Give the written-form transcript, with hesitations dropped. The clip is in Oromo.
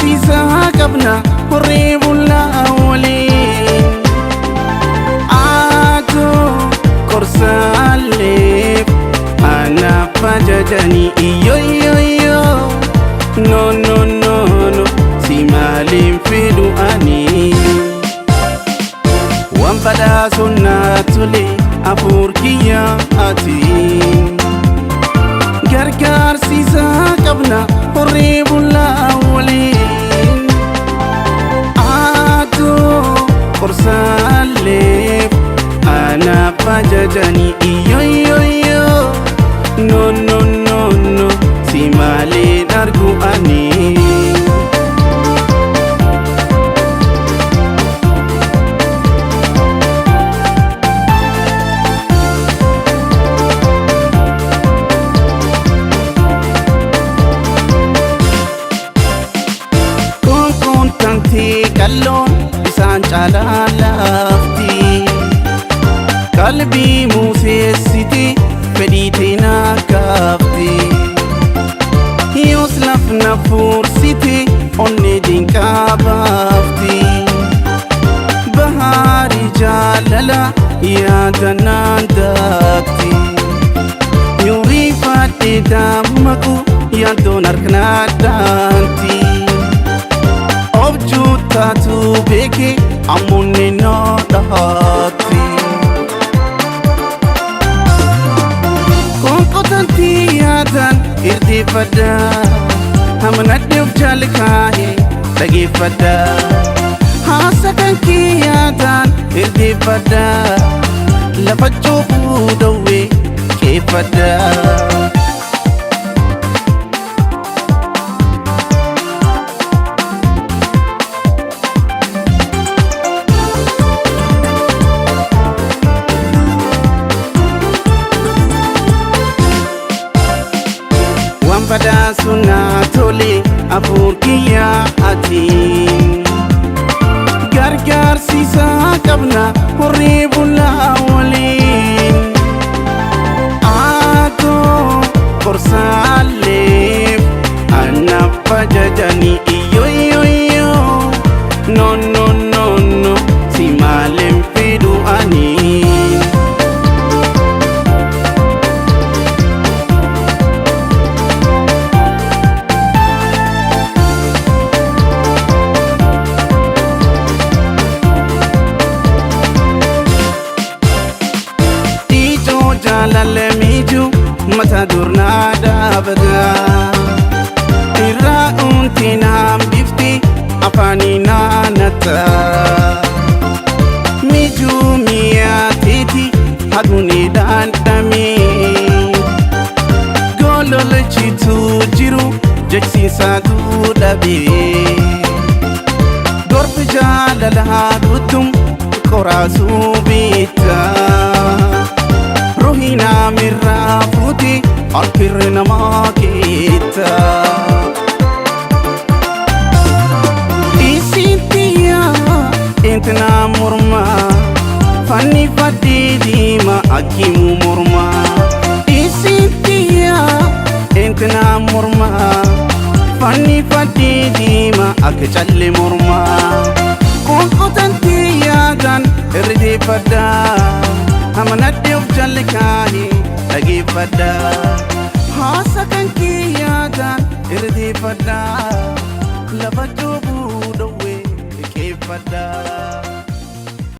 gargaarsiisaa qabna horree bullaa waliin aatoo korsaalleef anaaf ajajanii iyyoyyoyyoo no no no no si maaliin fedhu ani waan badhaasuun naa tole afuur kiyyaa atiin gargaarsiisaa qabna horree bullaa waliin aatoo korsaalleef anaaf ajajanii iyyoyyoyyoo no no no no si maaliin argu ani kalloon isaan caalaa lafti qalbii muuseessiti fedhii teenaa gaafti yoos lafna fuursiti onnee dinqaa baafti bahaarii jaalala yaadanaan daakti yuurii fadhee daammaku yaantoon harkanaa daanti objuutatu beeke ammunni noo dhahaatti konkotanti yaadan irdeeffadda hamanadhe of jaalikaa'e dhageeffadda haasa kan kee yaadan irdeeffadda lafa coofuu dhowwe keeffadda badhaasuun naa tole afuur kiyyaa atiin gargaarsiisaa qabna horree bullaa waliin aatoo korsaalleef anaaf ajajanii iyyoyyoyyoo no no no no si maaliin fedhu ani jaalalamiiju mata durnaa dhaabata irraa unti naan bifti afaanii naannata miijuu miyaateeti haguunii dhaandhame gololchituu jiru jechisiisaatu dhabe gorfi jaalalaa guutum qoraasuu biitaa rohina mirraa fuuti alkirri namaa keetta isiintiyaa intinaa mormaa fanni faddii diima akkiimuu mormaa isiintiyaa intinaa mormaa fanni faddii diima akka calle mormaa konkotantii yaadan irrideeffaddaa hamanadhe of jaalikaa'e dhageeffadda haasa kan kee yaadan irrideeffadda lafa coofuu dhowwe keeffadda